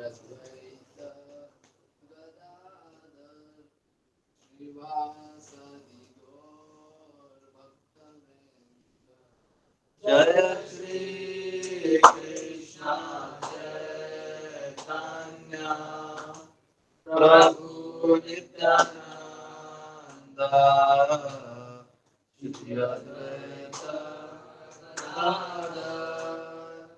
Advaita Gadadhar Srivasadi Gaur Bhaktavinda. Jaya Shri Krishna Chaitanya Prabhu Nityananda Shri Advaita Gadadhar Srivasadi Gaur Bhaktavinda. Jaya Shri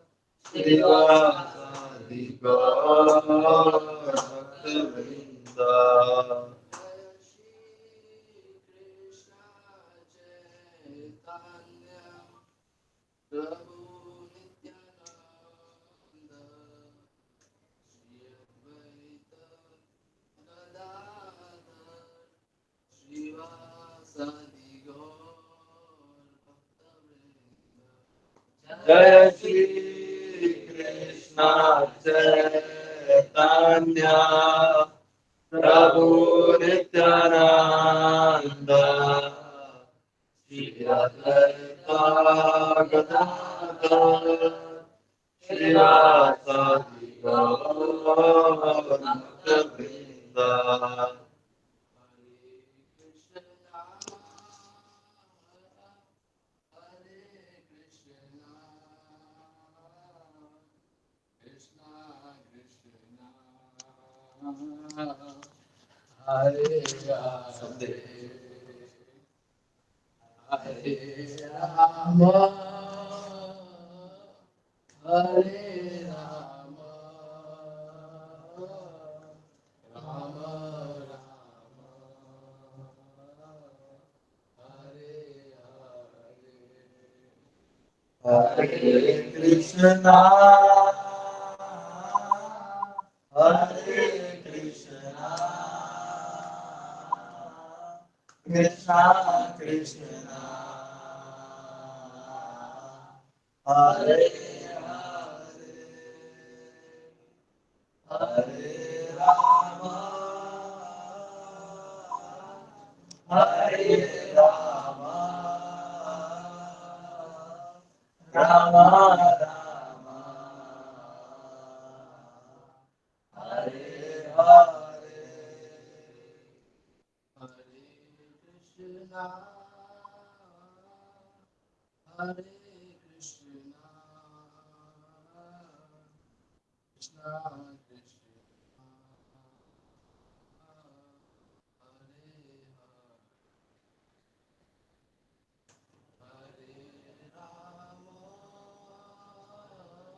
Krishna Chaitanya Prabhu Nityananda Shri Advaita Gadadhar Srivasadi Gaur Bhaktavinda. Jaya Shri Krishna Chaitanya Prabhu Nityananda Shri Advaita Gadadhar Srivasadi Gaur Bhaktavinda. Hare Krishna, Hare Krishna, Krishna Krishna, Hare Hare, Hare Rama, Hare Rama, Rama Rama, Hare Hare, Hare Krishna, Hare Krishna, Krishna Krishna, Hare Hare, Hare Rama,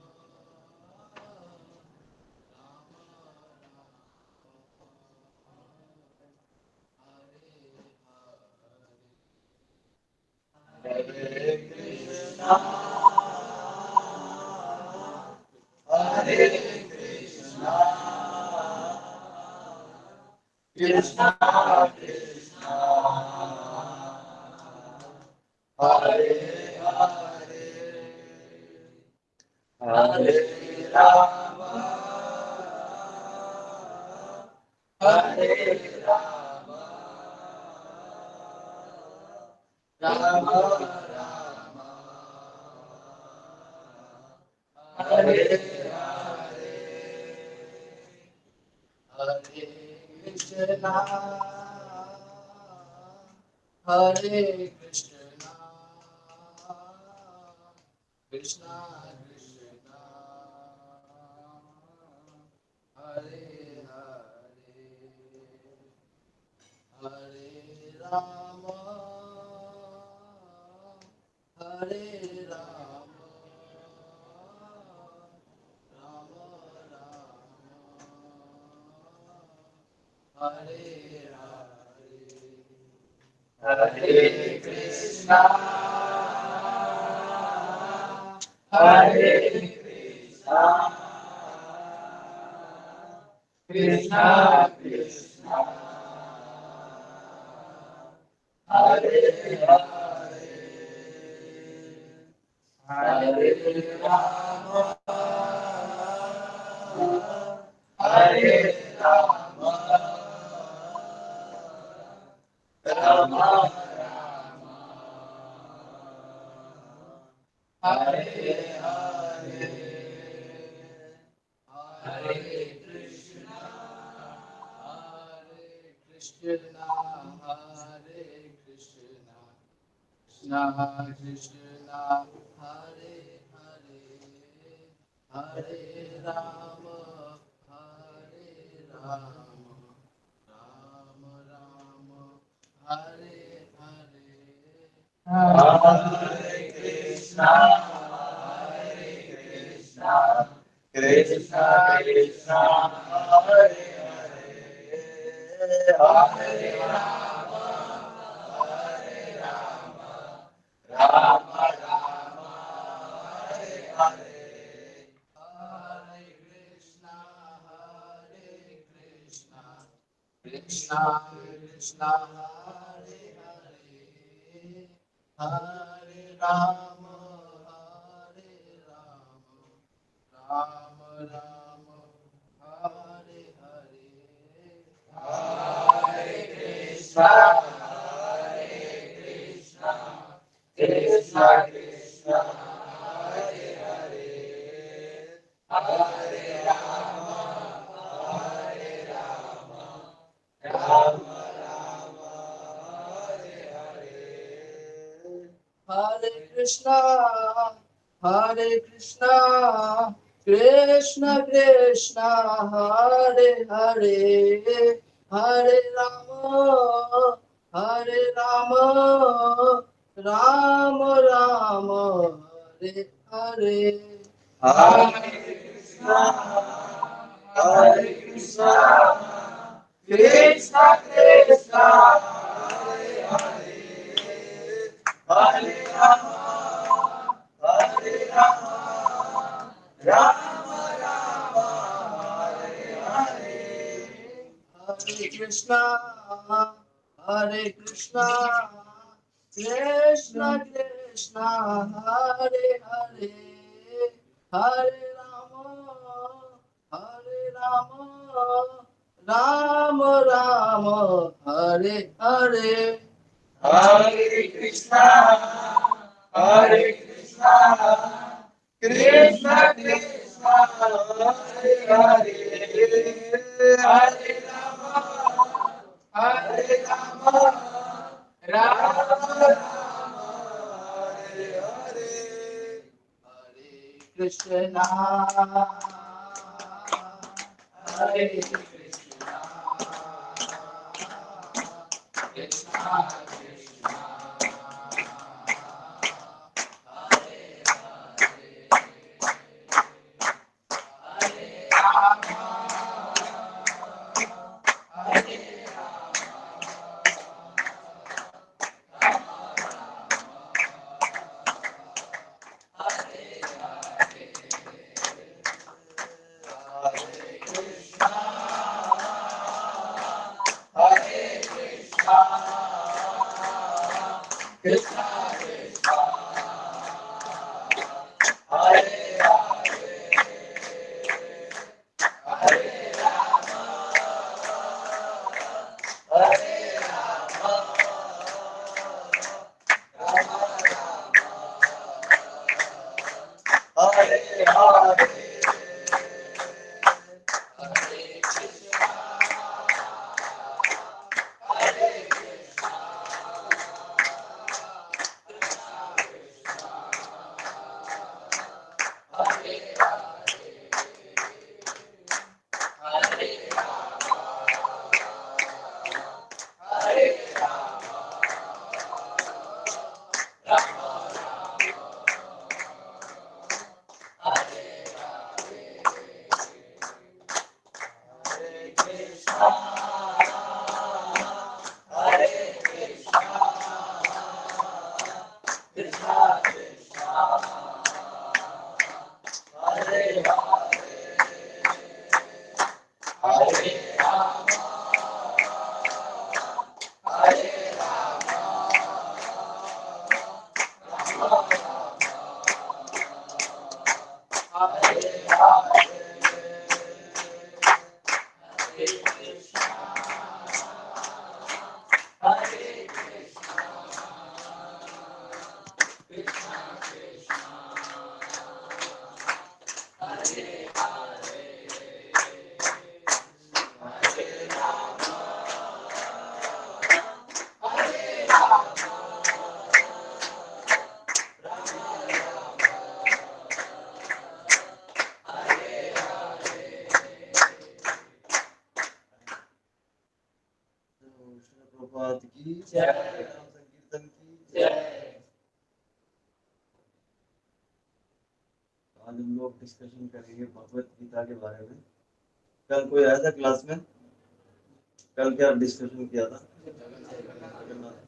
Hare Rama, Rama Rama, Hare Hare, Hare Krishna, Hare Krishna, Krishna Krishna, Hare Hare, Hare Rama, Hare Rama, Rama Rama, Hare Hare, Hare Krishna, Hare Krishna, Krishna Krishna, Hare Hare, Hare Rama, Hare Rama, Rama Rama, Hare Hare, Hare Krishna, Hare Krishna, Krishna Krishna, Hare Hare, Hare Rama, Hare Rama, Rama Rama, Hare Hare, Hare Krishna, Hare Krishna, Krishna Krishna, Hare Hare, Hare Rama, Hare Rama, Rama Rama, Hare Hare, Hare Krishna, Hare Krishna, Hare Krishna, Krishna Krishna, Hare Hare, Hare Rama, Hare Rama, Rama Rama, Hare Hare, Hare Krishna, Hare Krishna, Krishna Krishna, Hare Hare, Hare Rama, Hare Rama, Rama Rama, Hare Hare, Hare Krishna, Hare Krishna, Krishna Krishna, Hare Hare, Hare Rama, Hare Rama, Rama Rama, Hare Hare, Hare Krishna, Hare Krishna, Krishna Krishna, Hare Hare, Hare Rama, Hare Rama, Rama Rama, Hare Hare, Hare Krishna, Hare Krishna, Krishna Krishna, Hare Hare, Hare Rama, Hare Rama, Rama Rama, Hare Hare, Hare Krishna, Hare Krishna, Krishna Krishna, Hare Hare, Hare Rama, Hare Rama, Rama Rama, Hare Hare, Hare Krishna, Hare Krishna, Krishna Krishna, Hare Hare, Hare Rama, Hare Rama, Rama Rama, Hare Hare, Hare Krishna, Hare Krishna, Krishna Krishna, Hare Hare, Hare Rama, Hare Rama, Rama Rama, Hare Hare, Hare Krishna, Hare Krishna, Krishna Krishna, Hare Hare, Hare Rama, Hare Krishna Krishna, Hare Hare Rama, Hare Rama, Rama Rama, Hare Hare, Hare Krishna, Hare Krishna, जय नाम संकीर्तन की जय। आज हम लोग discussion करेंगे भगवत गीता के बारे में। कल कोई आया था क्लास में? कल क्या डिस्कशन किया था? जगन्नाथ।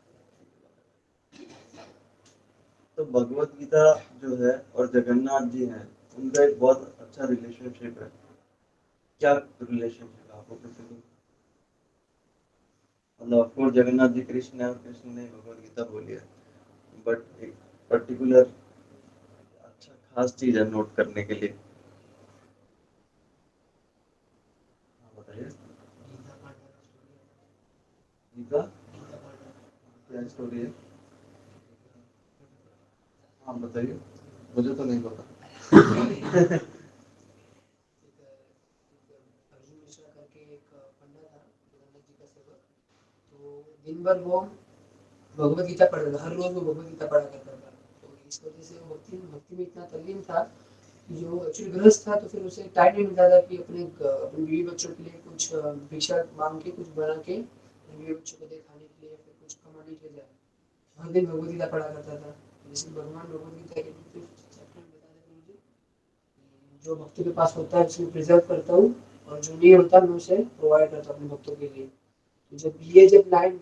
तो भगवत गीता जो है और जगन्नाथ जी हैं, उनका एक बहुत अच्छा रिलेशनशिप है। क्या रिलेशनशिप है आपको कुछ नहीं? मतलब ऑफकोर्स जगन्नाथ जी कृष्ण है और कृष्ण ने भगवत गीता बोली है, बट एक पर्टिकुलर अच्छा खास चीज है नोट करने के लिए। हाँ बताइए। गीता क्या स्टोरी है? हाँ बताइए, मुझे तो नहीं पता। अर्जुन मिश्रा करके एक पंडा था, जगन्नाथ जी का सेवक। तो दिन भर वो भगवत गीता पढ़ रहा था, हर रोज वो भगवत गीता पढ़ा करता था। तो इस वजह से वो भक्ति भक्ति में इतना तल्लीन था कि जो एक्चुअली गृहस्थ था, तो फिर उसे टाइम नहीं मिलता था कि अपने बीवी बच्चों के लिए कुछ भिक्षा मांग के कुछ बना के बीवी बच्चों को दे खाने के लिए, फिर कुछ कमाने के लिए जाए। हर दिन भगवत गीता पढ़ा करता था। जैसे भगवान भगवत गीता के चैप्टर में बता देते मुझे, जो भक्तों के पास होता है उसमें प्रिजर्व करता हूँ, और जो नहीं होता मैं उसे प्रोवाइड करता हूँ अपने भक्तों के लिए। तो जब लाइन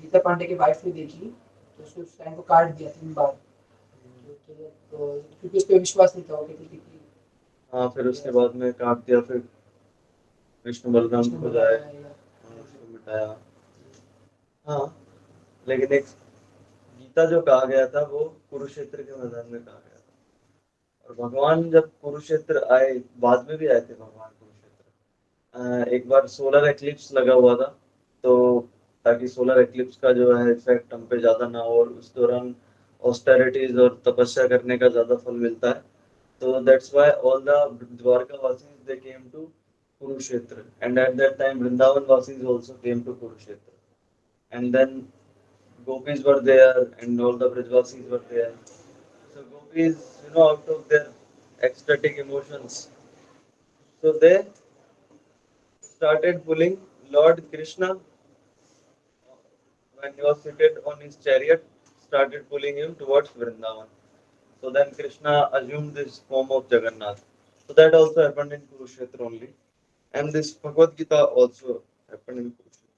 गीता पांडे की वाइफ ने देखी, तो उसने उस लाइन को काट दिया 3 बार। क्योंकि उस पर विश्वास नहीं था, वो कहती थी कि हाँ फिर उसके बाद में काट दिया, फिर विष्णु बलराम कृष्ण को जाए, भगवान उसको मिटाया। हाँ लेकिन एक गीता जो कहा गया था वो कुरुक्षेत्र के मैदान में कहा गया था। और भगवान जब कुरुक्षेत्र आए, बाद में भी आए थे भगवान कुरुक्षेत्र। एक बार सोलर एक्लिप्स लगा हुआ था, तो ताकि सोलर एक्लिप्स का जो है इफेक्ट हम पे ज्यादा ना हो, और उस दौरान ऑस्टेरिटीज और तपस्या करने का ज्यादा फल मिलता है। So that's why all the Dwarka Vasis they came to Kurukshetra, and at that time Vrindavan Vasis also came to Kurukshetra, and then Gopis were there, and all the Brajvasis were there. So Gopis, out of their ecstatic emotions, so they started pulling Lord Krishna when he was seated on his chariot, started pulling him towards Vrindavan. So then Krishna assumed this form of Jagannath. So that also happened in Kurukshetra only. And this Bhagavad Gita also happened in Kurukshetra.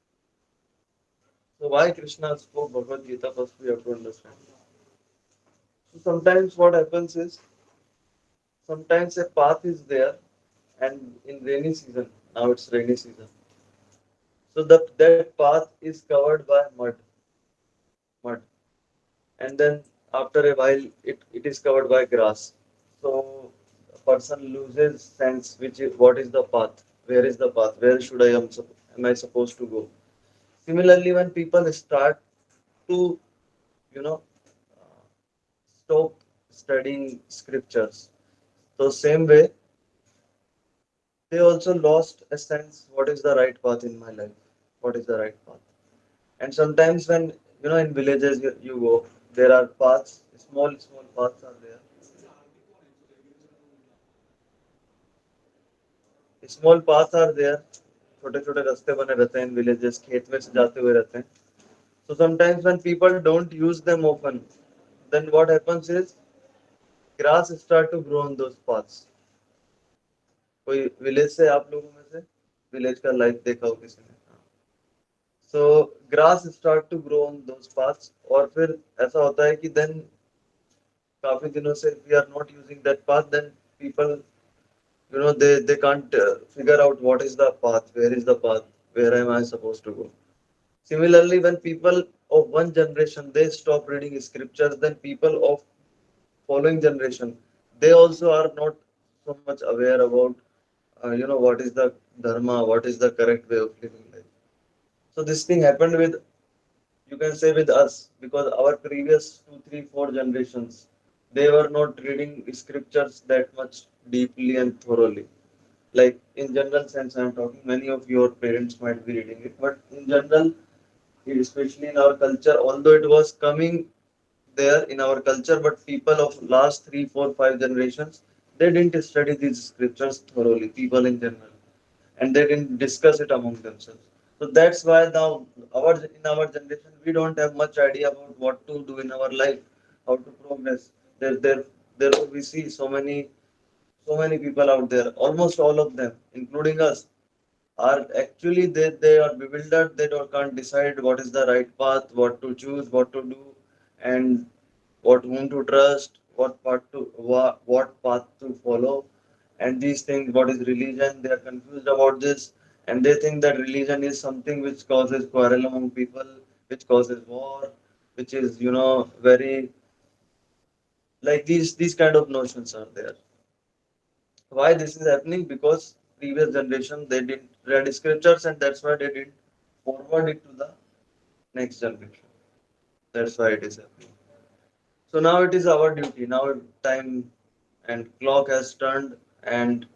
So why Krishna spoke Bhagavad Gita, first we have to understand. So sometimes what happens is, sometimes a path is there, and in rainy season, now it's rainy season. So that path is covered by mud, and then after a while it is covered by grass. So a person loses sense which is what is the path, where is the path, where should am I supposed to go. Similarly, when people start to you know uh, stop studying scriptures, so same way they also lost a sense what is the right path in my life, what is the right path. And sometimes when in villages you go, there are paths, small paths are there. Small path are there, छोटे छोटे रास्ते बने रहते हैं in villages, खेत में से जाते हुए रहते हैं. So sometimes when people don't use them often, then what happens is grass start to grow on those paths. कोई विलेज से आप लोगों में से विलेज का लाइफ देखा हो किसी ने? So grass start to grow on those paths, और फिर ऐसा होता है कि देन काफी दिनों से we are not using that path, then people they can't figure out what is the path, where is the path, where am I supposed to go. Similarly, when people of one generation they stop reading scriptures, then people of following generation they also are not so much aware about what is the dharma, what is the correct way of living life. So this thing happened with, you can say, with us, because our previous 2 3 4 generations they were not reading scriptures that much deeply and thoroughly. Like in general sense I'm talking, many of your parents might be reading it, but in general, especially in our culture, although it was coming there in our culture, but people of last 3 4 5 generations they didn't study these scriptures thoroughly, people in general, and they didn't discuss it among themselves. So that's why now our generation we don't have much idea about what to do in our life, how to progress. There we see so many people out there, almost all of them, including us, are actually they are bewildered. They don't can't decide what is the right path, what to choose, what to do, and what whom to trust, what path to follow, and these things. What is religion? They are confused about this, and they think that religion is something which causes quarrel among people, which causes war, which is very like these kind of notions are there. Why this is happening? Because previous generation they didn't read scriptures, and that's why they didn't forward it to the next generation. That's why it is happening. So now it is our duty. Now time and clock has turned, and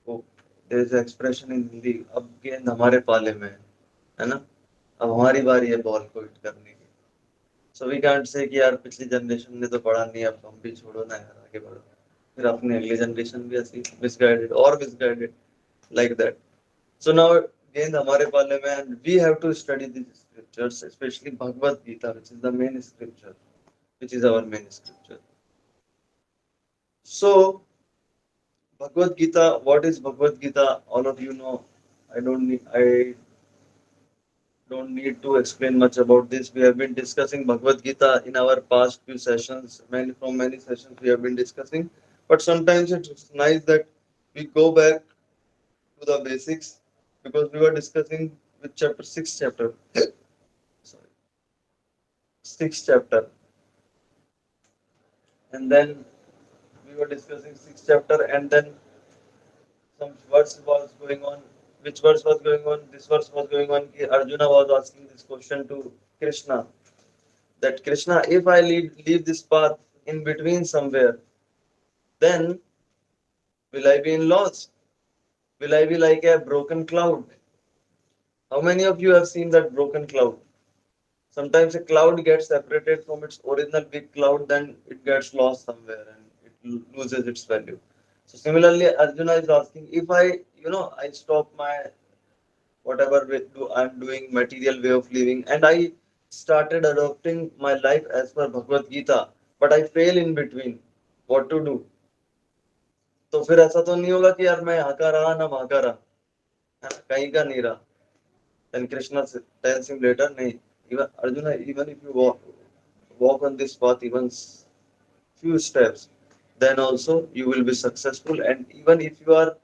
oh, there is an expression in Hindi. अब गेंद हमारे पाले में है ना? अब हमारी बारी है बॉल को हिट करने की. So we can't say कि यार पिछली जनरेशन ने तो पढ़ा नहीं, अब हम भी छोड़ो ना यार, आगे बढ़ो. फिर अपनी अगली जनरेशन भी ऐसी मिसगाइडेड और misguided like that. So now again हमारे पाले में, and we have to study these scriptures, especially Bhagavad Gita, which is the main scripture, which is our main scripture. So Bhagavad Gita, what is Bhagavad Gita? All of you know. I don't need to explain much about this. We have been discussing Bhagavad Gita in our past few sessions. Many sessions we have been discussing. But sometimes it's nice that we go back to the basics, because we were discussing with chapter six chapter. Sorry, sixth chapter, and then we were discussing sixth chapter, and then some verse was going on. Which verse was going on? This verse was going on. Ki Arjuna was asking this question to Krishna, that Krishna, if I leave this path in between somewhere, then will I be in loss? Will I be like a broken cloud? How many of you have seen that broken cloud? Sometimes a cloud gets separated from its original big cloud, then it gets lost somewhere and it loses its value. So similarly, Arjuna is asking, if I stop my whatever I'm doing, material way of living, and I started adopting my life as per Bhagavad Gita, but I fail in between, what to do? तो फिर ऐसा तो नहीं होगा कि यार मैं यहाँ का रहा ना वहाँ का रहा, है ना, कहीं का नहीं रहा. Then Krishna tells him later, nahi, even Arjuna, even if you walk on this path even few steps, then also you will be successful. And even if you are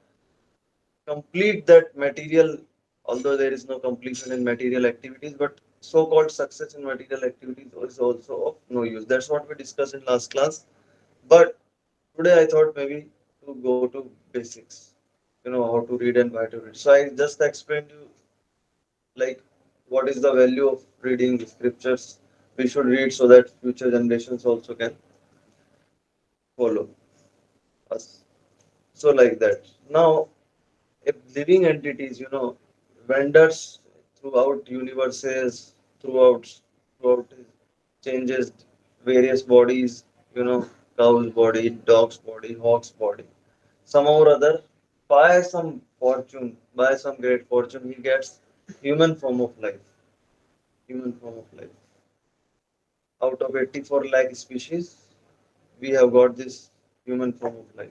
complete that material, although there is no completion in material activities, but so-called success in material activities is also of no use. That's what we discussed in last class. But today I thought maybe to go to basics, how to read and why to read. So I just explained you like what is the value of reading the scriptures. We should read so that future generations also can follow us. So like that. Now, if living entities, vendors throughout universes, throughout changes various bodies, cow's body, dog's body, hawk's body. Somehow or other, by some great fortune, he gets human form of life. Human form of life. Out of 84 lakh species, we have got this human form of life.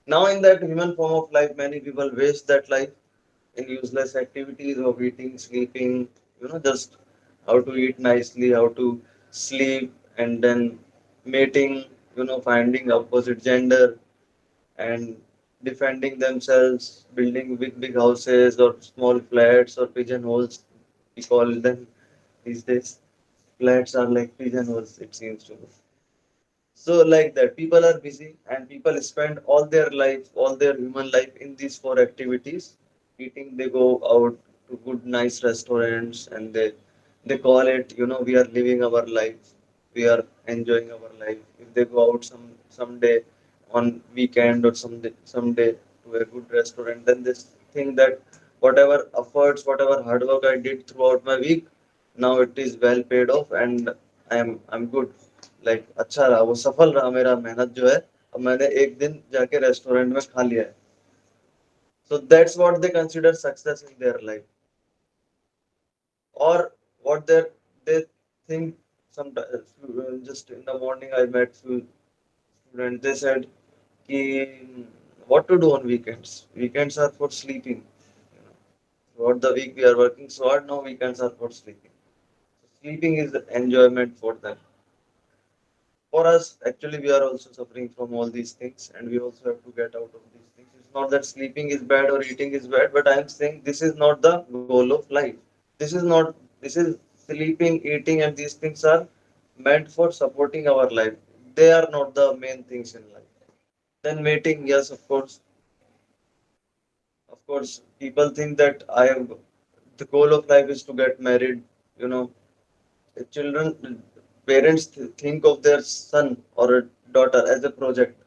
Now, in that human form of life, many people waste that life in useless activities of eating, sleeping, just how to eat nicely, how to sleep, and then mating, finding opposite gender and defending themselves, building big houses or small flats or pigeonholes, we call them these days. Flats are like pigeonholes, it seems to me. So like that, people are busy and people spend all their life, all their human life in these four activities. Eating, they go out to good, nice restaurants, and they call it, we are living our life, we are enjoying our life. If they go out someday on weekend or someday to a good restaurant, then they think that whatever efforts, whatever hard work I did throughout my week, now it is well paid off and I'm good. Like अच्छा रहा, वो सफल रहा मेरा मेहनत जो है, अब मैंने एक दिन जाके रेस्टोरेंट में खा लिया है. So that's what they consider success in their life. or what they think. Sometimes just in the morning I met few students. They said कि what to do on weekends. Weekends are for sleeping. You know, throughout the week we are working so hard. Now weekends are for sleeping. So sleeping is the enjoyment for them. For us, actually, we are also suffering from all these things, and we also have to get out of these things. It's not that sleeping is bad or eating is bad, but I am saying this is not the goal of life. This is not. This is sleeping, eating, and these things are meant for supporting our life. They are not the main things in life. Then mating, yes, of course. Of course, people think that I have the goal of life is to get married. You know, children, parents think of their son or a daughter as a project.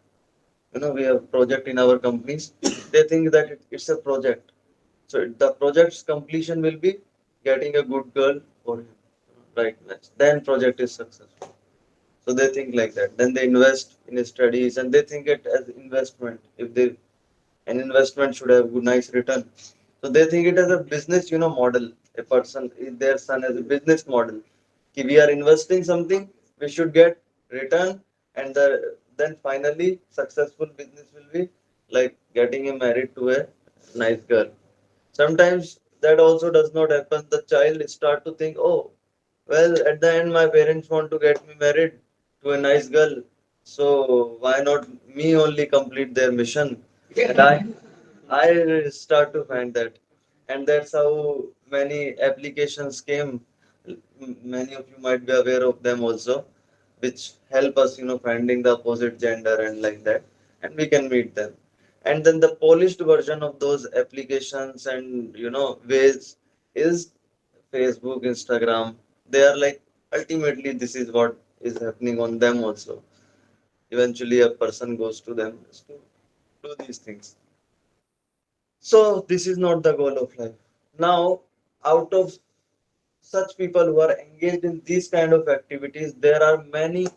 You know, we have project in our companies. They think that it's a project. So the project's completion will be getting a good girl for him, right match. Then project is successful. So they think like that. Then they invest in his studies and they think it as investment. If they an investment should have good nice return. So they think it as a business, model. A person, their son as a business model. Ki we are investing something, we should get return, and then finally successful business will be like getting him married to a nice girl. Sometimes that also does not happen. The child start to think, oh, well, at the end my parents want to get me married to a nice girl, so why not me only complete their mission? And I start to find that, and that's how many applications came. Many of you might be aware of them also, which help us, finding the opposite gender and like that, and we can meet them. And then the polished version of those applications and ways is Facebook, Instagram. They are like ultimately this is what is happening on them also. Eventually, a person goes to them just to do these things. So this is not the goal of life. Now, out of such people who are engaged in these kind of activities, there are many,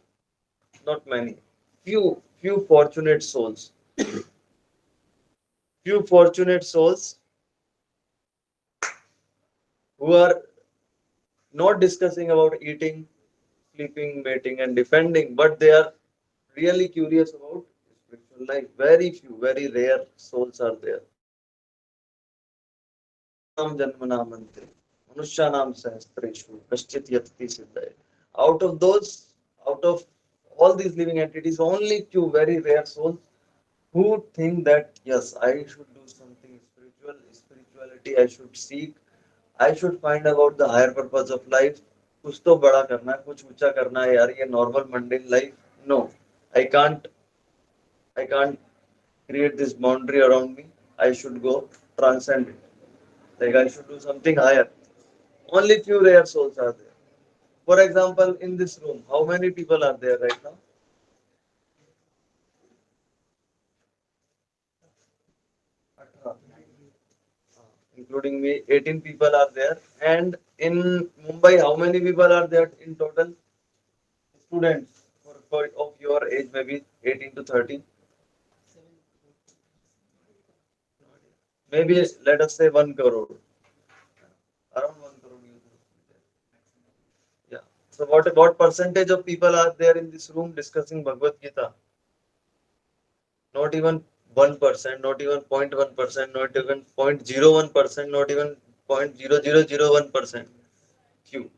not many, few fortunate souls. Few fortunate souls who are not discussing about eating, sleeping, mating, and defending, but they are really curious about spiritual life. Very few, very rare souls are there. Bhutanaam janmanamante, Manushanam sahasreshu, kaschit yatati siddhaya. Out of those, out of all these living entities, only few very rare souls who think that yes, I should do something spiritual, spirituality I should seek, I should find about the higher purpose of life. कुछ तो बड़ा करना है, कुछ ऊंचा करना है यार, ये normal mundane life. No, I can't, I can't create this boundary around me. I should go transcend it. Like I should do something higher. Only few rare souls are there. For example, in this room, how many people are there right now? 18, including me, 18 people are there. And in Mumbai, how many people are there in total? Students of your age, maybe 18 to 30. Maybe let us say 1 crore. Around 1 crore users. Yeah. So what percentage of people are there in this room discussing Bhagavad Gita? Not even 1%, not even 0.1%, not even 0.01%, not even 0.0001%. Few.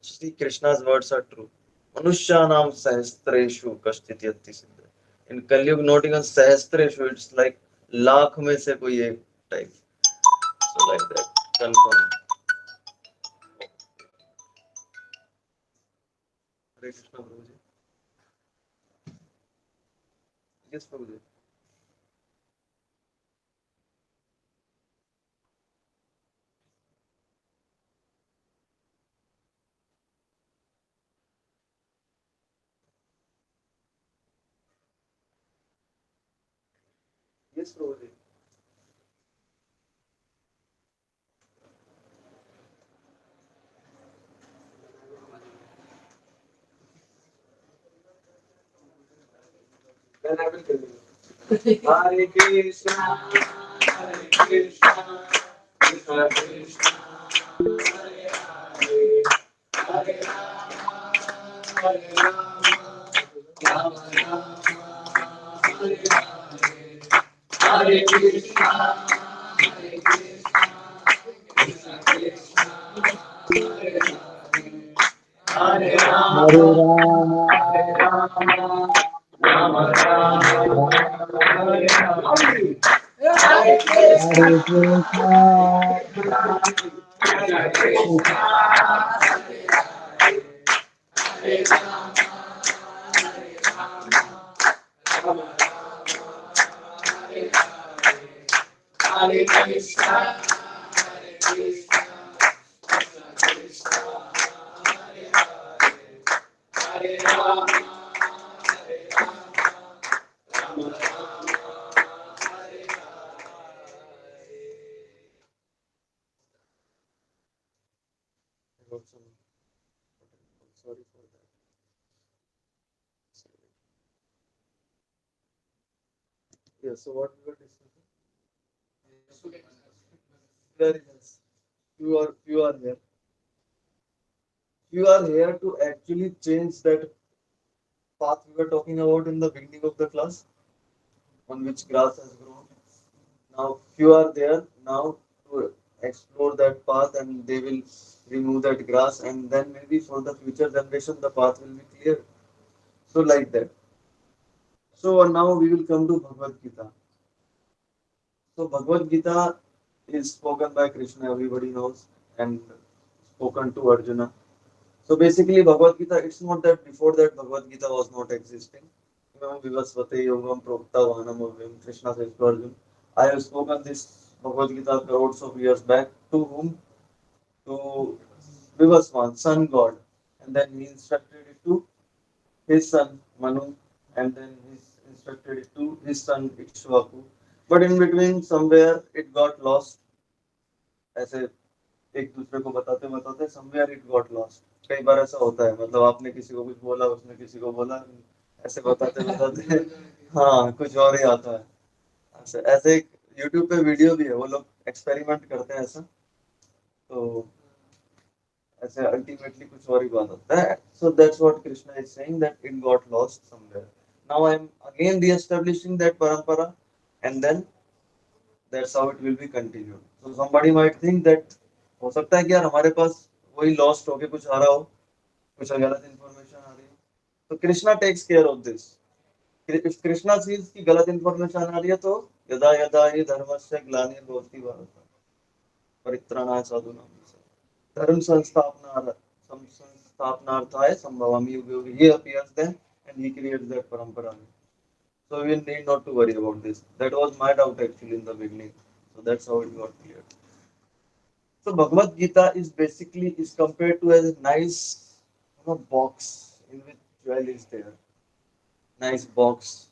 See, Krishna's words are true. Manusyanam sahastreshu kashtityati siddha. In Kali Yuga, not even sahastreshu, it's like lakh mein se koi ek type. So like that. Confirm. Hare Krishna Prabhuji. Yes, Prabhuji. Yes, Prabhuji. Then I will tell you. Hare Krishna, Hare Krishna, Krishna Krishna. Hare Rama, Hare Krishna, Krishna I got some. Sorry for that. Yeah, so what we were discussing? Very nice. You are here. You are here to actually change that path we were talking about in the beginning of the class, on which grass has grown. Now you are there now to explore that path, and they will remove that grass, and then maybe for the future generation the path will be clear. So like that. So now we will come to Bhagavad Gita. So Bhagavad Gita is spoken by Krishna, everybody knows, and spoken to Arjuna. So basically, Bhagavad Gita, it's not that before that Bhagavad Gita was not existing. Vivasvate Yogam Prokta Vanam Avim, Krishna says to Arjuna. I have spoken this Bhagavad Gita crores of years back. To whom? To Vivasvan, sun god. And then he instructed it to his son Manu, and then he instructed it to his son Ikshvaku. But in between, somewhere it got lost. ऐसे एक दूसरे को बताते बताते somewhere it got lost. कई बार ऐसा होता है, मतलब आपने किसी को कुछ बोला, उसने किसी को बोला, ऐसे बताते बताते हाँ कुछ और ही आता है. ऐसे ऐसे एक यूट्यूब पे वीडियो भी है, वो लोग एक्सपेरिमेंट करते हैं ऐसा. तो ऐसे अल्टीमेटली कुछ और ही बात होता है. So that's what Krishna is saying, that it got lost somewhere. Now I am again reestablishing that parampara, and then that's how it will be continued. So somebody might think that हो सकता है कि यार हमारे पास वही लॉस्ट होके कुछ आ रहा हो, कुछ गलत इंफॉर्मेशन आ रही हो. तो Krishna takes care of this. If Krishna sees की गलत इंफॉर्मेशन आ रही है तो यदा यदा ही धर्मस्य ग्लानिर्भवति भारत परित्राणाय साधूनां धर्म संस्थापनार्थाय संभवामि युगे युगे. He appears then and he creates that parampara. So we need not to worry about this. That was my doubt actually in the beginning. So that's how it got cleared. So Bhagavad Gita is basically is compared to as a nice, box in which jewel is there. Nice box.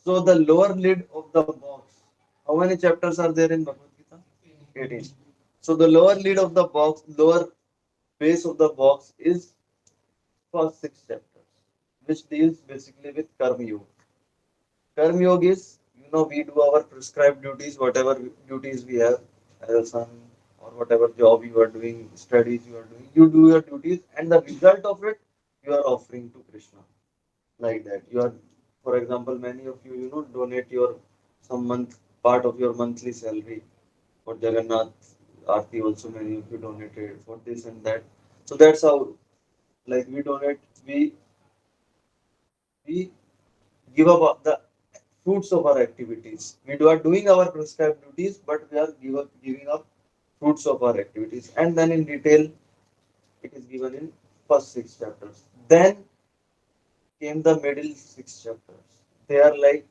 So the lower lid of the box. How many chapters are there in Bhagavad Gita? 18. So the lower lid of the box, lower base of the box is first six chapters, which deals basically with Karma Yoga. Karma Yoga is, we do our prescribed duties, whatever duties we have as a son, or whatever job you are doing, studies you are doing, you do your duties, and the result of it you are offering to Krishna. Like that. You are, for example, many of you, donate your some month part of your monthly salary for Jagannath Aarti. Also, many of you donated for this and that. So that's how, like we donate, we give up the fruits of our activities. We are doing our prescribed duties, but we are giving up fruits of our activities. And then in detail, it is given in first six chapters. Then came the middle six chapters. They are like,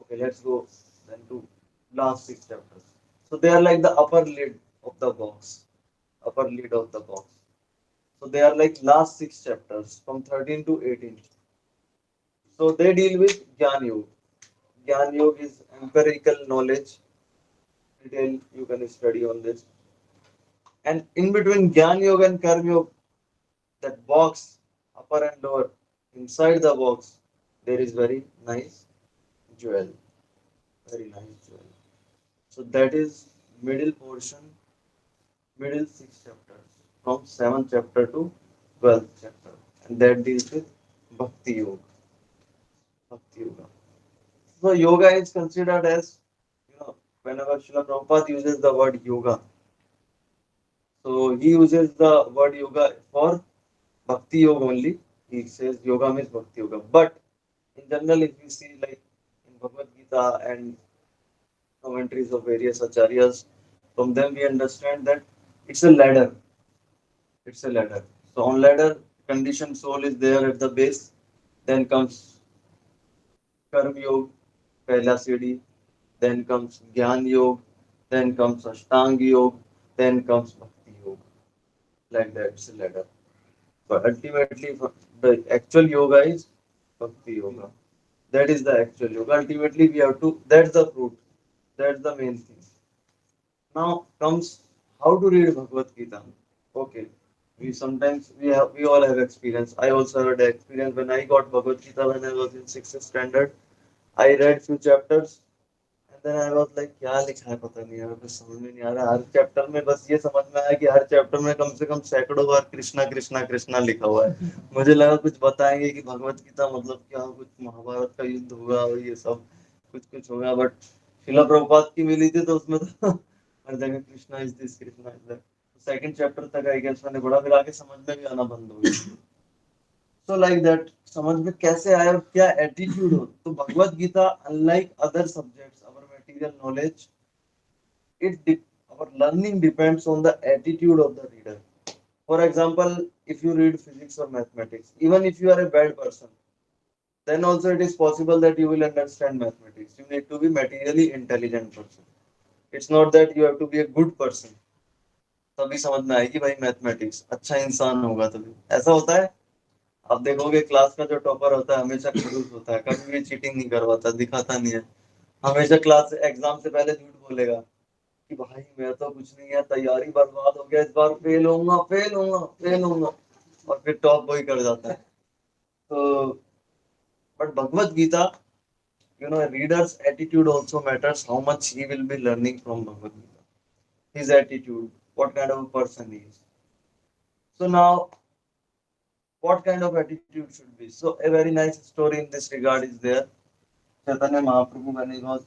okay, let's go then to last six chapters. So they are like the upper lid of the box, upper lid of the box. So they are like last six chapters from 13 to 18. So they deal with Gyan Yoga. Gyan Yoga is empirical knowledge. Detail you can study on this. And in between Gyan Yoga and Karma Yoga, that box, upper and lower, inside the box, there is very nice jewel. Very nice jewel. So that is middle portion, middle six chapters, from seventh chapter to 12th chapter. and that deals with Bhakti Yoga. Bhakti Yoga. So yoga is considered as, whenever Srila Prabhupada uses the word yoga, so he uses the word yoga for Bhakti Yoga only. He says yoga means Bhakti Yoga. But in general, if you see like in Bhagavad Gita and commentaries of various acharyas, from them we understand that it's a ladder. It's a ladder. So on ladder, conditioned soul is there at the base. Then comes Karma Yoga, Pehla Siddhi. Then comes Gyan Yoga. Then comes Ashtanga Yoga. Then comes Bhakti Yoga. Like that, it's a ladder. But ultimately, the actual yoga is Bhakti Yoga. That is the actual yoga. Ultimately, we have to, that's the fruit. That's the main thing. Now comes how to read Bhagavad Gita. Okay. We all have experience. I also had experience when I got Bhagavad Gita when I was in sixth standard. I read few chapters and then I was like क्या लिखा है पता नहीं यार कुछ समझ में नहीं आ रहा हर चैप्टर में बस ये समझ में आया कि हर चैप्टर में कम से कम सैकड़ों बार कृष्णा कृष्णा कृष्णा लिखा हुआ है मुझे लगा कुछ बताएंगे कि भगवत गीता मतलब क्या कुछ महाभारत का युद्ध होगा और ये सब कुछ कुछ होगा बट शिला प्रभुपाद की मिली थी तो उसमें तो हर जगह Krishna is this Krishna is that second chapter तक आई गेस मैंने बड़ा फिर आगे समझ में भी आना बंद हो गया सो लाइक दैट समझ में कैसे आया और क्या एटीट्यूड हो तो Bhagavad Gita unlike other subjects our material knowledge our learning depends on the attitude of the reader. For example, if you read physics or mathematics, even if you are a bad person, then also it is possible that you will understand mathematics. You need to be materially intelligent person. It's not that you have to be a good person. तभी समझ में आएगी भाई mathematics अच्छा इंसान होगा तभी ऐसा होता है आप देखोगे क्लास का जो टॉपर होता है हमेशा खड़ूस होता है कभी भी चीटिंग नहीं करवाता दिखाता नहीं है हमेशा क्लास एग्जाम से पहले झूठ बोलेगा कि भाई मैं तो कुछ नहीं है तैयारी बर्बाद हो गया इस बार फेल होऊंगा फेल होऊंगा फेल होऊंगा और फिर टॉप वही कर जाता है तो but Bhagavad Gita reader's attitude also matters how much he will be learning from Bhagavad Gita his attitude what kind of a person he is so now what kind of attitude should be so a very nice story in this regard is there Chaitanya Mahaprabhu when he was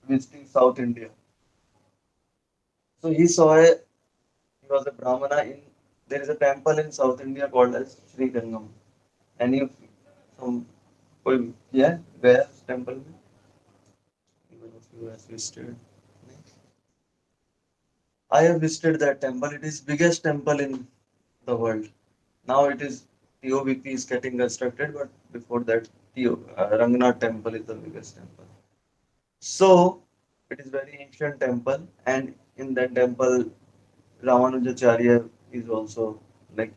visiting South India so he was a Brahmana in there is a temple in South India called as Sri Gangam. Any of from कोई yeah where temple में? Even if you have visited. I have visited that temple. It is biggest temple in the world. Now it is TOBP is getting constructed, but before that Rangnath temple is the biggest temple. So it is very ancient temple, and in that temple Ramanujacharya is also like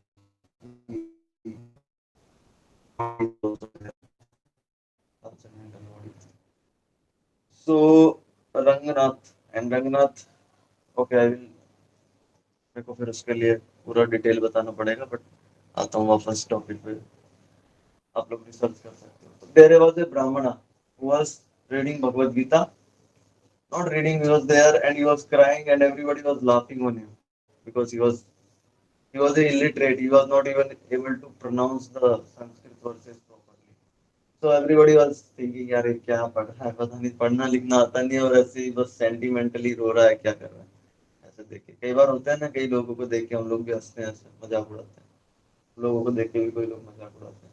so Rangnath and Rangnath okay I will मेरे को फिर उसके लिए पूरा detail बताना पड़ेगा but आता हूँ वापस टॉपिक पे आप लोग रिसर्च कर सकते हो देयर वाज ए ब्राह्मण who was reading Bhagavad Gita not reading he was there and he was crying and everybody was laughing on him because he was illiterate he was not even able to pronounce the Sanskrit verses properly so everybody was thinking यार ये क्या पढ़ रहा है पता नहीं पढ़ना लिखना आता नहीं है और ऐसे ही बस सेंटिमेंटली रो रहा है क्या कर रहा है ऐसे देख के कई बार होता है ना कई लोगों को देख के हम लोग भी हंसते हैं ऐसे मजाक उड़ाते हैं लोगों को देख के भी कोई लोग मजाक उड़ाते हैं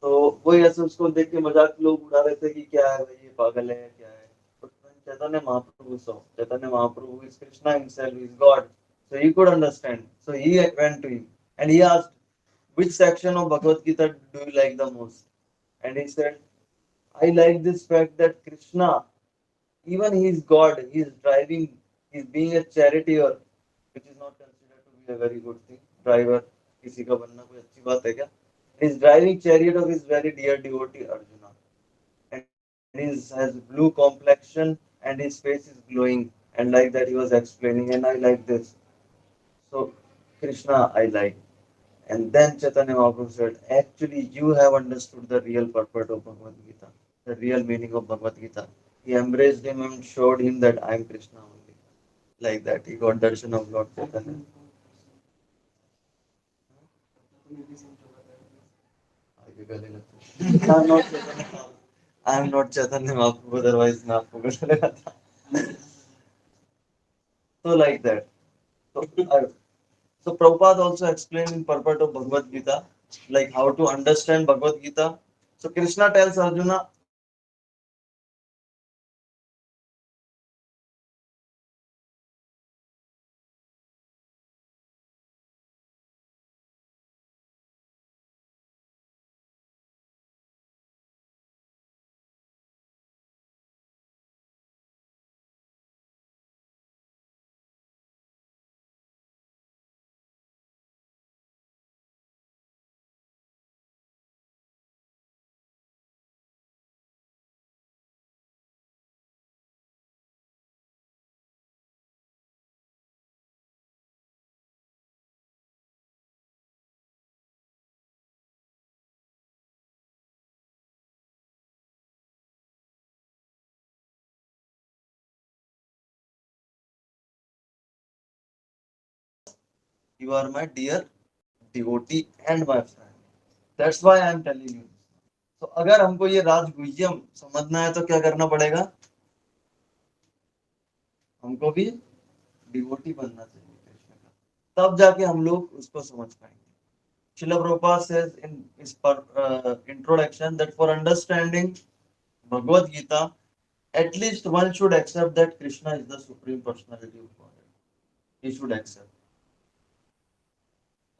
तो वही ऐसे उसको देख के मजाक लोग उड़ा रहे थे कि क्या है भाई ये पागल है क्या है but when Chaitanya Mahaprabhu saw Chaitanya Mahaprabhu is Krishna himself is God so he could understand so he went to him and he asked which section of Bhagavad Gita do you like the most and he said I like this fact that Krishna even he is God he is driving he is being a charioteer which is not considered to be a very good thing driver किसी का बनना कोई अच्छी बात है क्या he is driving chariot of his very dear devotee Arjuna and he has blue complexion and his face is glowing and like that he was explaining and I like this so Krishna I like and then Chaitanya Mahaprabhu said actually you have understood the real purport of Bhagavad Gita the real meaning of Bhagavad Gita he embraced him and showed him that I am Krishna only like that he got darshan of Lord Chaitanya आपको भी Saint होगा था। आगे गले लगते I am not Chaitanya I am not Chaitanya Mahaprabhu otherwise मैं आपको गले लगाता so like that so Prabhupada also explained in purport of Bhagavad Gita like how to understand Bhagavad Gita. So Krishna tells Arjuna you are my dear devotee and my friend. That's why I am telling you. तो अगर हमको ये राज गुह्यम समझना है तो क्या करना पड़ेगा हमको भी डिवोटी बनना चाहिए कृष्ण का तब जाके हम लोग उसको समझ पाएंगे Srila Prabhupada says in his introduction that for understanding Bhagavad Gita at least one should accept that Krishna is the supreme personality of Godhead. He should accept,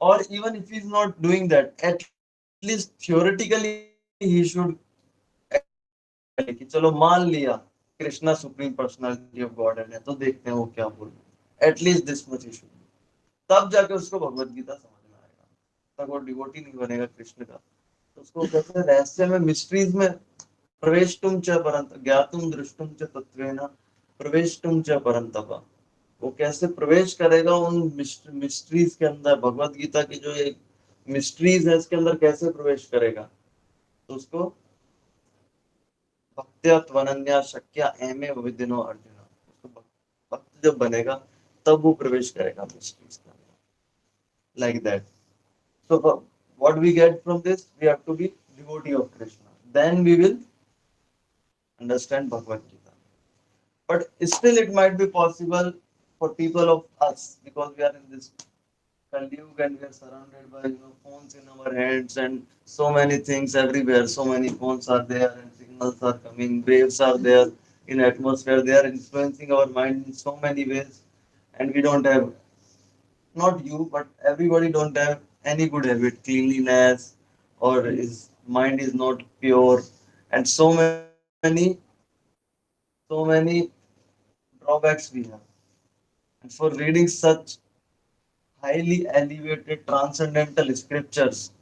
or even if he is not doing that, at least theoretically he should accept कि चलो मान लिया Krishna supreme personality of God है तो देखते हैं वो क्या बोल रहे हैं at least this much he should तब जाके उसको भगवत गीता समझ में आएगा तब वो डिवोटी नहीं बनेगा कृष्ण का तो उसको कहते हैं रहस्य में मिस्ट्रीज में प्रवेष्टुम च परंत ज्ञातुम दृष्टुम च तत्वेन प्रवेष्टुम च परंतप वो कैसे प्रवेश करेगा उन मिस्ट्रीज के अंदर भगवत गीता की जो एक मिस्ट्रीज है इसके अंदर कैसे प्रवेश करेगा तो उसको भक्त्या त्वनन्या शक्या एमे विदिनो अर्जुन उसको भक्त जब बनेगा तब वो प्रवेश करेगा मिस्ट्रीज के अंदर like that so what we get from this we have to be devotee of Krishna then we will understand Bhagavad Gita but still it might be possible for people of us because we are in this Kalyug and we are surrounded by phones in our hands and so many things everywhere. So many phones are there and signals are coming, waves are there in atmosphere. They are influencing our mind in so many ways, and we don't have not you but everybody don't have any good habit, cleanliness, or his mind is not pure, and so many drawbacks we have. And for reading such highly elevated transcendental scriptures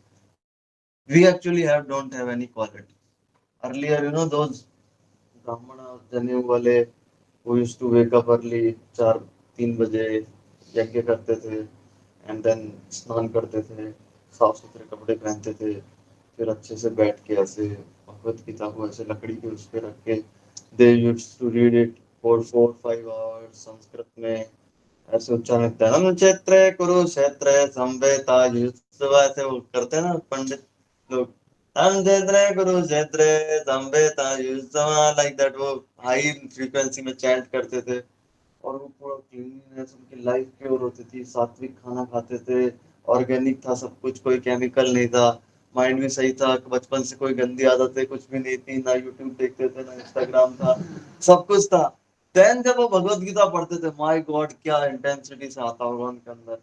we actually don't have any quality. Earlier, those Brahmana Janu wale who used to wake up early, 4-3 बजे यज्ञ करते थे and then स्नान करते थे साफ सुथरे कपड़े पहनते थे फिर अच्छे से बैठ के ऐसे भगवत गीता को ऐसे लकड़ी के उस पे रख के they used to read it for 4-5 hours Sanskrit में ऐसे उच्चारण करते हैं ना क्षेत्र कुरुक्षेत्र संवेता युत्सव ऐसे वो करते हैं ना पंडित लोग हम क्षेत्र कुरुक्षेत्र संवेता युत्सव लाइक दैट वो हाई फ्रीक्वेंसी में चैंट करते थे और वो पूरा क्लीनलीनेस उनकी लाइफ प्योर होती थी सात्विक खाना खाते थे ऑर्गेनिक था सब कुछ कोई केमिकल नहीं था माइंड भी सही था बचपन से कोई गंदी आदतें कुछ भी नहीं थी ना यूट्यूब देखते थे ना इंस्टाग्राम था सब कुछ था देन जब वो भगवत गीता पढ़ते थे माय गॉड क्या इंटेंसिटी से आता होगा उनके अंदर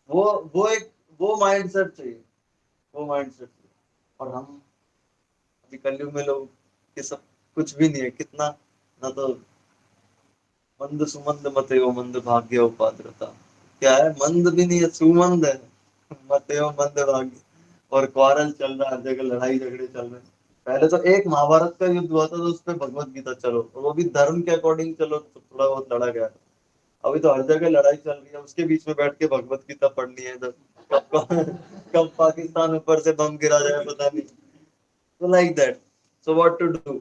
वो वो एक वो माइंडसेट चाहिए वो माइंडसेट चाहिए और हम अभी कलयुग में लोग ये सब कुछ भी नहीं है कितना ना तो मंद सुमंद मते वो मंद भाग्य उपाद्रता क्या है मंद भी नहीं है सुमंद है मते वो मंद भाग्य और क्वारल चल रहा है हर जगह लड़ाई झगड़े चल रहे हैं पहले तो एक महाभारत का युद्ध हुआ था तो उस पे भगवत गीता चलो और वो भी धर्म के अकॉर्डिंग चलो तो थोड़ा बहुत लड़ा गया अभी तो हर जगह लड़ाई चल रही है उसके बीच में बैठ के भगवत गीता पढ़नी है तो कब पाकिस्तान ऊपर से बम गिरा जाए पता नहीं so like that so what to do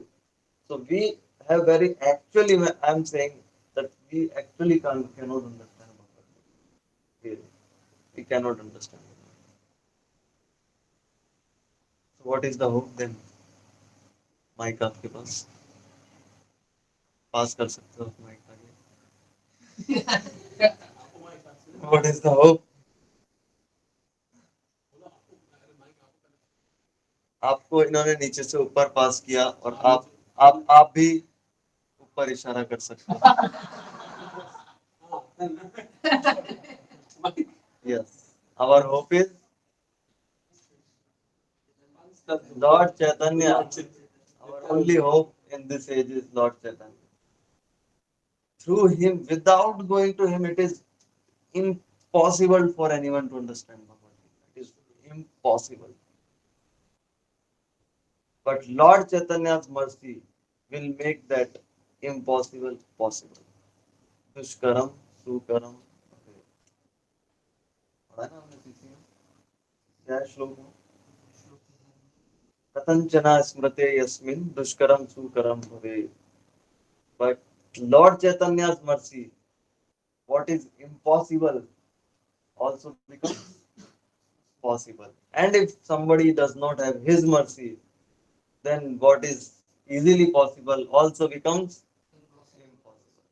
so we have very actually I'm saying that we actually cannot understand Bhagavad Gita. Really. We cannot understand it. what is the hope then? Mic आपके पास कर सकते हो आप mic आगे. What is the hope? आपको इन्होंने नीचे से ऊपर पास किया और आप भी ऊपर इशारा कर सकते हो. Yes. Our hope is Lord Chaitanya. Our only hope in this age is Lord Chaitanya. Through him, without going to him, it is impossible for anyone to understand Bhagavad Gita. It is impossible. But Lord Chaitanya's mercy will make that impossible possible. दुष्करम सुकरम. पढ़ा ना हमने किसी में? क्या है श्लोक में? कथंचना स्मृते यस्मिन् दुष्करम सुकरम भवेत्. But Lord Chaitanya's mercy, what is impossible also becomes possible. And if somebody does not have his mercy, then what is easily possible also becomes impossible.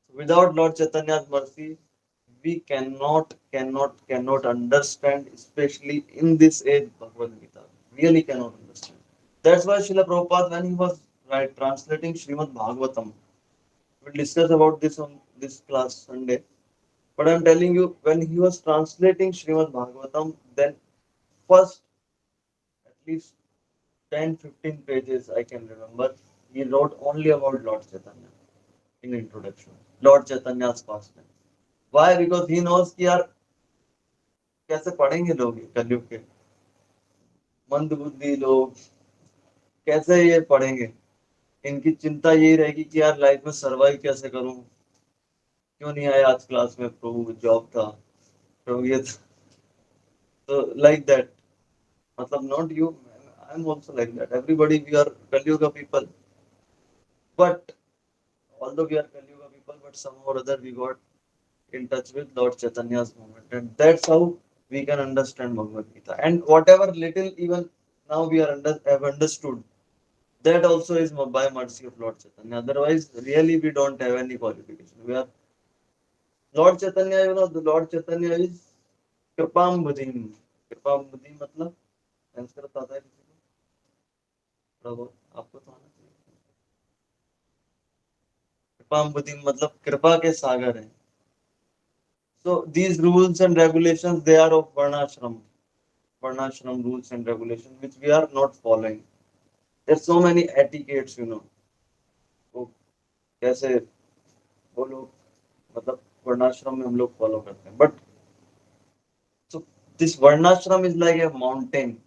So without Lord Chaitanya's mercy, we cannot understand, especially in this age, Bhagavad Gita. Really cannot understand. That's why Srila Prabhupada, when he was translating Srimad Bhagavatam, we'll discuss about this on this class Sunday. But I'm telling you, when he was translating Srimad Bhagavatam, then first at least 10-15 pages I can remember, he wrote only about Lord Chaitanya in introduction. Lord Chaitanya's pastime. Why? Because he knows कि यार कैसे पढ़ेंगे लोग ये कलयुग के मंद बुद्धि लोग कैसे ये पढ़ेंगे. इनकी चिंता यही रहेगी कि यार लाइफ में सरवाइव कैसे करूं. क्यों नहीं आया आज क्लास में प्रभु, जॉब था प्रभु, ये था. तो लाइक दैट. मतलब not you, I'm also like that. Everybody, we are Kali-yuga people. But although we are Kali-yuga people, but somehow or other we got in touch with Lord Chaitanya's movement, and that's how we can understand Bhagavad Gita. And whatever little even now we are have understood, that also is by mercy of Lord Chaitanya. Otherwise, really we don't have any qualification. We are Lord Chaitanya. You know, the Lord Chaitanya is Kripam Buddhim. Kripam Buddhim मतलब संस्कृत आता है किसी को? थोड़ा बहुत आपको तो आना चाहिए. कृपाम बुद्धि मतलब कृपा के सागर है. So these rules and regulations, they are of varnashram rules and regulations which we are not following. There's so many etiquettes, you know. तो कैसे वो लोग मतलब वर्णाश्रम में हम लोग फॉलो करते हैं. But so this varnashram is like a mountain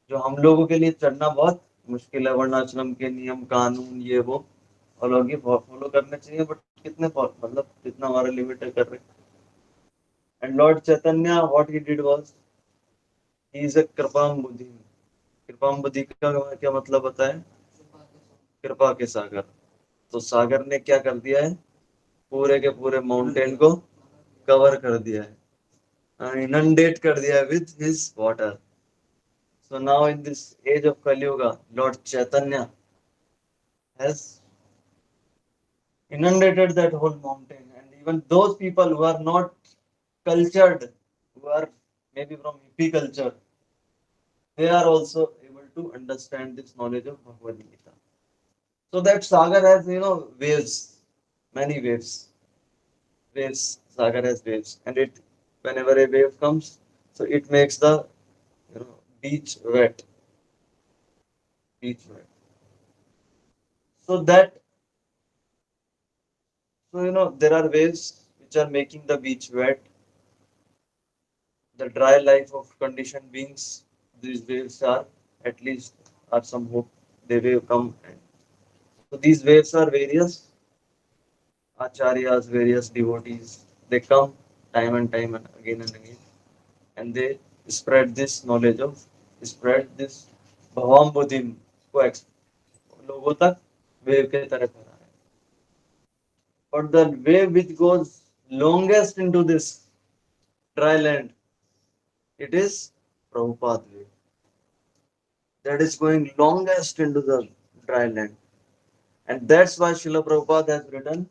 जो हम लोगों के लिए चढ़ना बहुत मुश्किल है. वर्णाश्रम के नियम कानून ये वो और लोग ये फॉलो करने चाहिए, बट कितने मतलब कितना हमारा लिमिट है कर रहे. And Lord Chaitanya what he did was he is a kripam buddhi. Kripam बुद्धि का क्या मतलब होता है? कृपा के सागर. तो सागर ने क्या कर दिया है? पूरे के पूरे माउंटेन को कवर कर दिया है, इनंडेट कर दिया है with his water. So now in this age of Kali Yuga, Lord Chaitanya has inundated that whole mountain, and even those people who are not cultured, who are maybe from hippie culture, they are also able to understand this knowledge of Bhagavad Gita. So that sagar has, you know, waves, many waves. Sagar has waves, and it whenever a wave comes, so it makes the, you know, beach wet, beach wet. So that, so you know, there are waves which are making the beach wet. The dry life of conditioned beings, these waves are at least are some hope. They will come. And so these waves are various acharyas, various devotees. They come time and again, and they spread this knowledge of, spread this bhavam buddhim को लोगों तक wave के तरह फैला है. But the wave which goes longest into this dry land, it is Prabhupada way. That is going longest into the dry land. And that's why Srila Prabhupada has written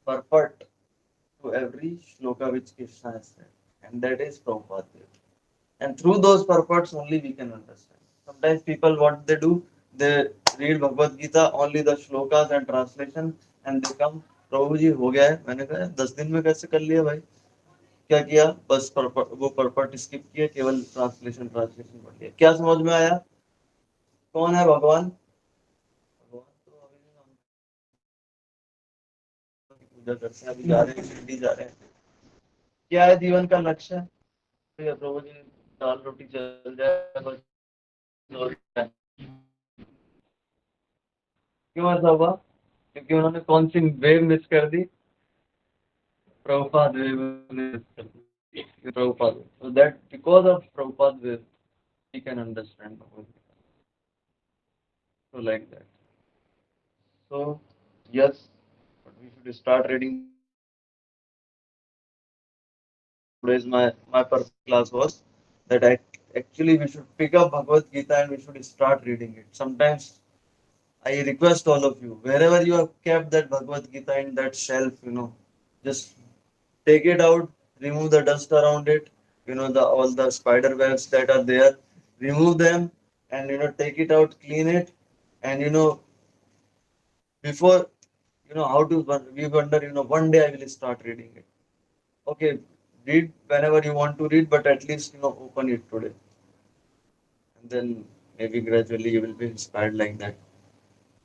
purport to every shloka which Krishna has said. And that is Prabhupada way. And through those purports only we can understand. Sometimes people, what they do, they read Bhagavad Gita, only the shlokas and translation, and they come, प्रभु जी हो गया है. मैंने कहा 10 दिन में कैसे कर लिया भाई? क्या किया? बस वो पर्पट स्किप किया, केवल ट्रांसलेशन ट्रांसलेशन पढ़ लिया. क्या समझ में आया? कौन है भगवान? भगवान तो अभी हम की पूजा करते हैं, अभी जा रहे हैं, शिरडी जा रहे हैं. क्या है जीवन का लक्ष्य? तो प्रभु जी दाल रोटी चल जाए बस. और क्या? क्यों ऐसा हुआ? क्योंकि उन्होंने कौन सी वेव मिस कर दी? Prabhupada wave मिस कर दी. Prabhupada. So that because of Prabhupada wave, we can understand Bhagavad Gita. So like that. So yes, but we should start reading. Today's my purpose class was that I actually we should pick up Bhagavad Gita and we should start reading it. Sometimes I request all of you, wherever you have kept that Bhagavad Gita in that shelf, just take it out, remove the dust around it, the all the spider webs that are there, remove them, and take it out, clean it, and before how to we wonder, one day I will start reading it. Okay, read whenever you want to read, but at least open it today, and then maybe gradually you will be inspired like that.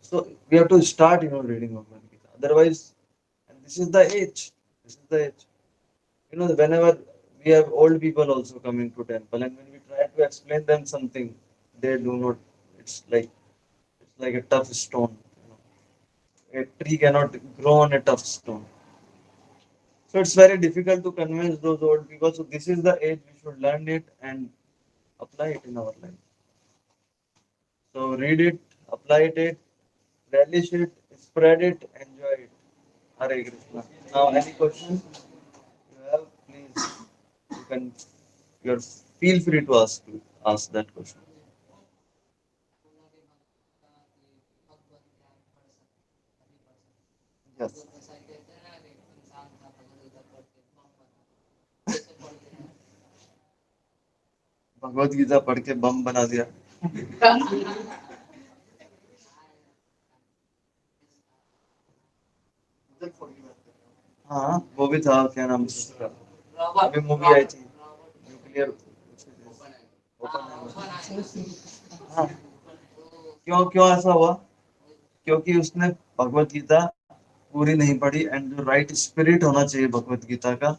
So we have to start, reading Bhagavad Gita. Otherwise, and this is the age. This is the age. Whenever we have old people also coming to temple, and when we try to explain them something, they do not. It's like a tough stone. A tree cannot grow on a tough stone. So it's very difficult to convince those old people. So this is the age we should learn it and apply it in our life. So read it, apply it, relish it, spread it, enjoy it. Hare Krishna. Now, any questions you have, please, you can, you're feel free to ask that question. Yes. ऐसा कहते हैं ना कि इंसान था भगवद गीता पढ़ के बम बना कैसे पढ़ते हैं भगवत गीता पढ़ के बम बना दिया. हाँ, वो भी था, क्या नाम है उसका? अभी मूवी आई थी न्यूक्लियर. हाँ, क्यों क्यों ऐसा हुआ? क्योंकि उसने भगवत गीता पूरी नहीं पढ़ी, एंड जो राइट स्पिरिट होना चाहिए भगवत गीता का,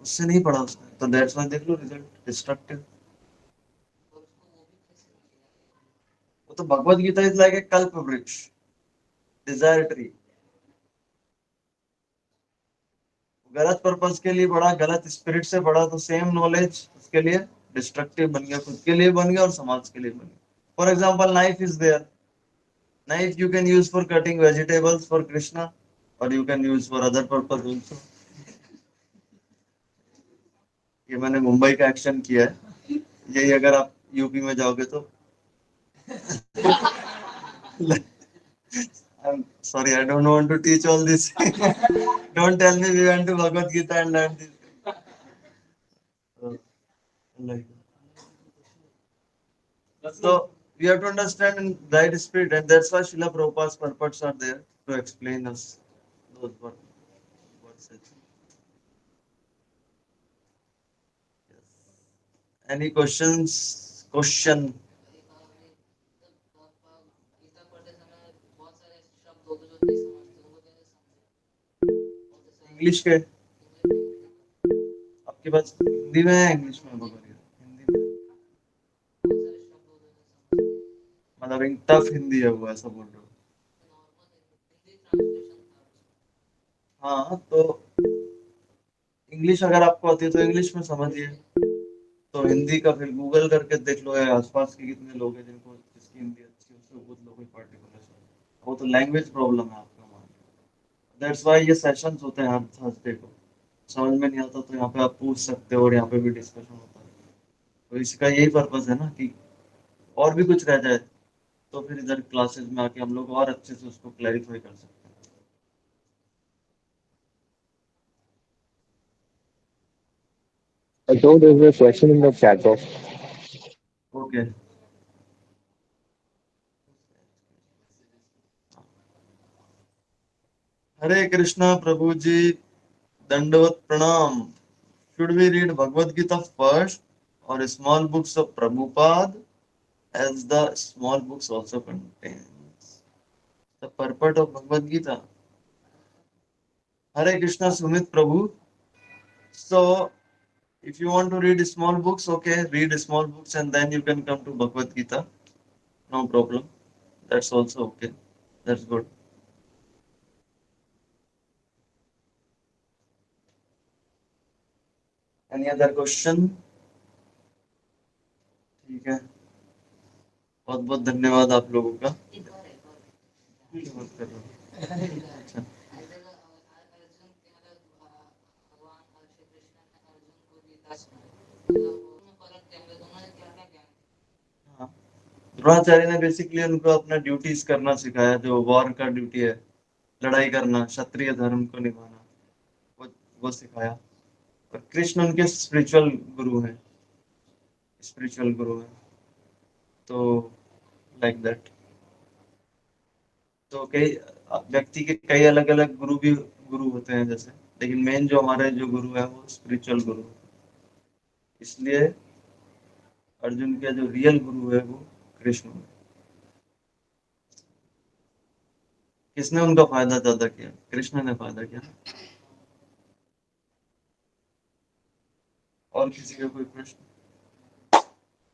उससे नहीं पढ़ा उसने. तो दैट्स व्हाई देख लो रिजल्ट डिस्ट्रक्टिव. वो तो Bhagavad Gita is like a कल्प वृक्ष, डिजायर ट्री. गलत पर्पस के लिए पढ़ा, गलत स्पिरिट से पढ़ा, तो सेम नॉलेज उसके लिए डिस्ट्रक्टिव बन गया, खुद के लिए बन गया और समाज के लिए बन गया. For example, knife is there. Knife you can use for cutting vegetables for Krishna, or you can use for other purpose also. ये मैंने मुंबई का एक्शन किया है. यही अगर आप यूपी में जाओगे तो. I'm sorry, I don't want to teach all this. Don't tell me we went to Bhagavad Gita and learned this. So, like, so we have to understand in right spirit, and that's why Srila Prabhupada's purports are there to explain us those verses. Yes. Any questions? Question. Gita पढ़ते समय बहुत सारे ऐसे शब्द होते जो नहीं समझते उनको कैसे समझे इंग्लिश के आपके पास हिंदी में है, इंग्लिश में बोलो. हिंदी में बहुत सारे शब्द होते जो समझते मतलब एक टफ हिंदी है वो, ऐसा बोल रहे हो? नॉर्मल हिंदी ट्रांसलेशन था हाँ, तो इंग्लिश अगर आपको आती है तो इंग्लिश में समझिए. तो हिंदी का फिर गूगल करके देख लो, या आसपास के कितने लोग हैं जिसकी हिंदी अच्छी है, उससे पूछ लो कोई पर्टिकुलर. वो तो लैंग्वेज प्रॉब्लम है आपका, मान लो. दैट्स व्हाई ये सेशंस होते हैं हर थर्सडे को. समझ में नहीं आता तो यहाँ पे आप पूछ सकते हो, और यहाँ पे भी डिस्कशन होता है. तो इसका यही पर्पस है ना कि और भी कुछ रह जाए तो फिर इधर क्लासेस में आके हम लोग और अच्छे से उसको क्लैरिफाई कर सकते हैं। So there's a question in the chat box. Okay, Hare Krishna prabhu ji, dandavat pranam. Should we read Bhagavad Gita first or small books of Prabhupada as the small books also contains the purport of Bhagavad Gita? Hare Krishna Sumit Prabhu. So if you want to read small books, okay, read small books and then you can come to Bhagavad Gita. No problem. That's also okay. That's good. Any other question? ठीक है, बहुत बहुत धन्यवाद आप लोगों का। क्या बात कर रहे हो? अच्छा, हाँ, द्रोणाचार्य ने बेसिकली उनको अपना ड्यूटीज करना सिखाया, जो वॉर का ड्यूटी है, लड़ाई करना, क्षत्रिय धर्म को निभाना, वो सिखाया। और कृष्ण उनके स्पिरिचुअल गुरु हैं, स्पिरिचुअल गुरु हैं, तो लाइक दैट। तो कई व्यक्ति के कई अलग अलग गुरु भी गुरु होते हैं जैसे, लेकिन मेन जो हमारे जो गुरु है वो स्पिरिचुअल गुरु है। इसलिए अर्जुन के जो रियल गुरु है वो कृष्ण है। किसने उनका फायदा ज्यादा किया? कृष्ण ने फायदा किया। और किसी का कोई प्रश्न?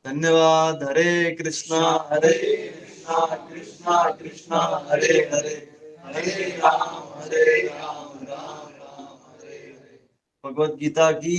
धन्यवाद। हरे कृष्णा कृष्णा कृष्णा कृष्णा हरे हरे, हरे राम राम राम हरे हरे। भगवत गीता की